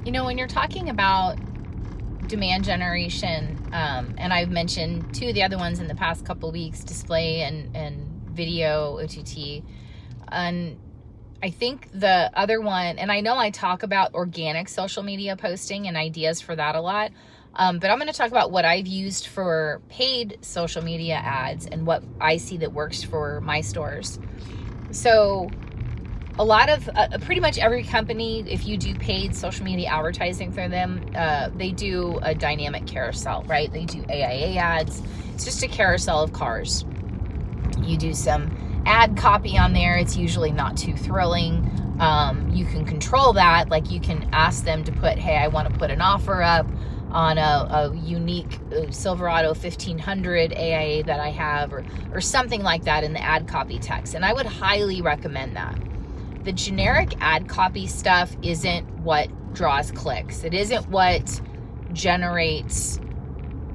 When you're talking about demand generation, and I've mentioned two of the other ones in the past couple weeks, display and video OTT, and I think the other one, and I know I talk about organic social media posting and ideas for that a lot, but I'm going to talk about what I've used for paid social media ads and what I see that works for my stores. So a lot of, pretty much every company, if you do paid social media advertising for them, they do a dynamic carousel, right? They do AIA ads. It's just a carousel of cars. You do some ad copy on there. It's usually not too thrilling. You can control that. Like, you can ask them to put, hey, I want to put an offer up on a unique Silverado 1500 AIA that I have, or something like that in the ad copy text. And I would highly recommend that. The generic ad copy stuff isn't what draws clicks. It isn't what generates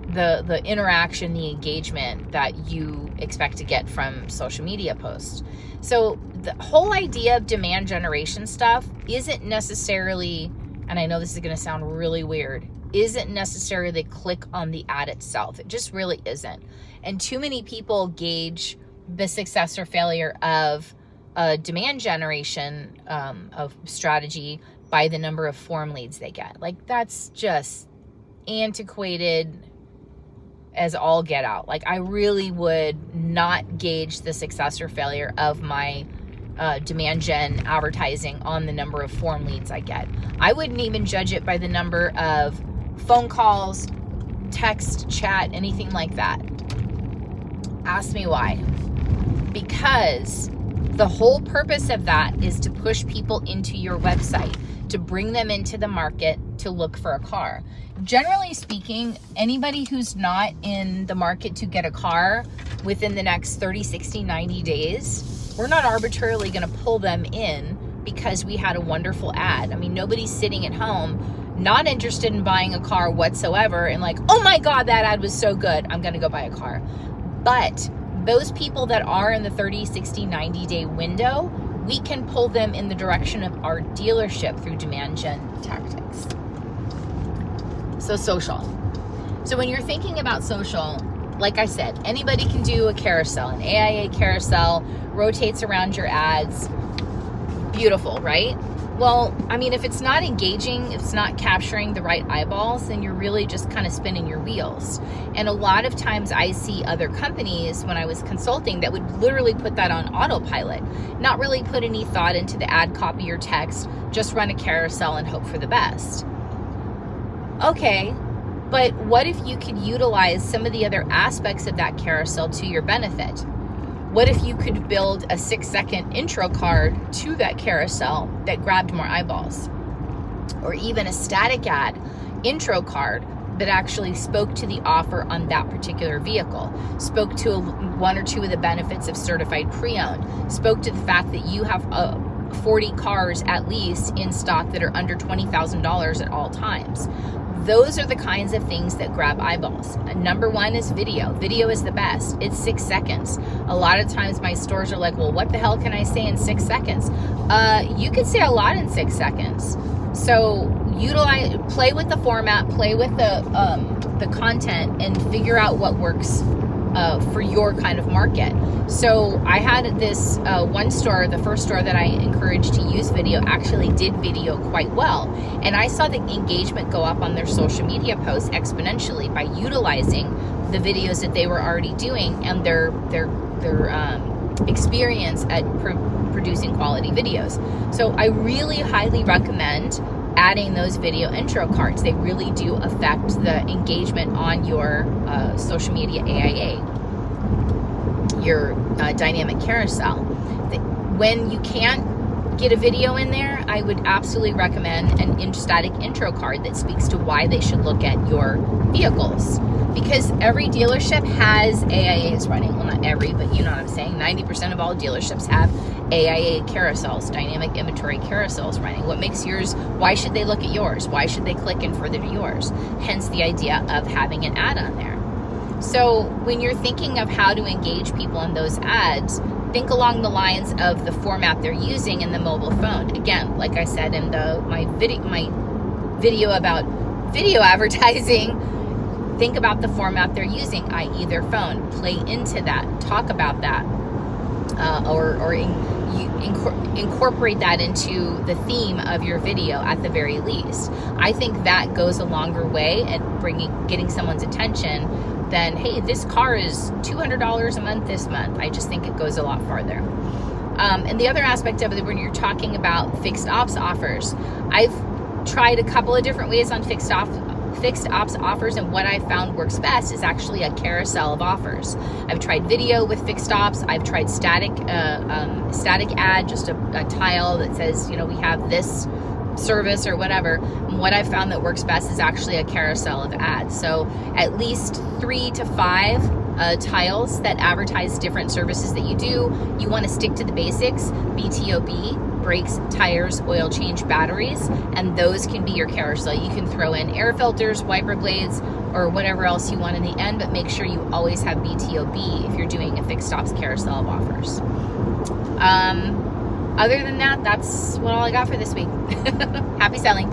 the interaction, the engagement that you expect to get from social media posts. So the whole idea of demand generation stuff isn't necessarily, and I know this is going to sound really weird, isn't necessarily click on the ad itself. It just really isn't. And too many people gauge the success or failure of a demand generation of strategy by the number of form leads they get. Like, that's just antiquated as all get out. Like, I really would not gauge the success or failure of my demand gen advertising on the number of form leads I get. I wouldn't even judge it by the number of phone calls, text, chat, anything like that. Ask me why. Because the whole purpose of that is to push people into your website, to bring them into the market to look for a car. Generally speaking, anybody who's not in the market to get a car within the next 30, 60, 90 days, we're not arbitrarily going to pull them in because we had a wonderful ad. I mean, nobody's sitting at home not interested in buying a car whatsoever and like, oh my God, that ad was so good, I'm going to go buy a car. But those people that are in the 30, 60, 90 day window, we can pull them in the direction of our dealership through demand gen tactics. So social. So when you're thinking about social, like I said, anybody can do a carousel. An AIA carousel rotates around your ads. Beautiful, right? Well, I mean, if it's not engaging, if it's not capturing the right eyeballs, then you're really just kind of spinning your wheels. And a lot of times I see other companies when I was consulting that would literally put that on autopilot, not really put any thought into the ad copy or text, just run a carousel and hope for the best. Okay, but what if you could utilize some of the other aspects of that carousel to your benefit? What if you could build a 6-second intro card to that carousel that grabbed more eyeballs? Or even a static ad intro card that actually spoke to the offer on that particular vehicle, spoke to one or two of the benefits of certified pre-owned, spoke to the fact that you have 40 cars at least in stock that are under $20,000 at all times. Those are the kinds of things that grab eyeballs. Number one is video. Video is the best. It's 6 seconds. A lot of times my stores are like, well, what the hell can I say in 6 seconds? You can say a lot in 6 seconds. So utilize, play with the format, play with the content, and figure out what works for your kind of market. So I had this one store, the first store that I encouraged to use video, actually did video quite well. And I saw the engagement go up on their social media posts exponentially by utilizing the videos that they were already doing and their experience at producing quality videos. So I really highly recommend adding those video intro cards. They really do affect the engagement on your social media AIA, your dynamic carousel. When you can't get a video in there, I would absolutely recommend an static intro card that speaks to why they should look at your vehicles. Because every dealership has AIAs running. Well, not every, but you know what I'm saying. 90% of all dealerships have AIA carousels, dynamic inventory carousels running. What makes yours, why should they look at yours? Why should they click in further to yours? Hence the idea of having an ad on there. So when you're thinking of how to engage people in those ads, think along the lines of the format they're using in the mobile phone. Again, like I said in my video about video advertising, think about the format they're using, i.e. their phone. Play into that, talk about that, or incorporate that into the theme of your video at the very least. I think that goes a longer way at getting someone's attention than, hey, this car is $200 a month this month. I just think it goes a lot farther. And the other aspect of it, when you're talking about fixed ops offers, I've tried a couple of different ways on fixed ops offers, and what I found works best is actually a carousel of offers. I've tried video with fixed ops. I've tried static ad, just a tile that says, you know, we have this service or whatever. And what I found that works best is actually a carousel of ads. So at least 3 to 5 tiles that advertise different services that you do. You want to stick to the basics: BTOB, brakes, tires, oil change, batteries, and those can be your carousel. You can throw in air filters, wiper blades, or whatever else you want in the end, but make sure you always have BTOB if you're doing a fixed ops carousel of offers. Other than that, that's all I got for this week. Happy selling.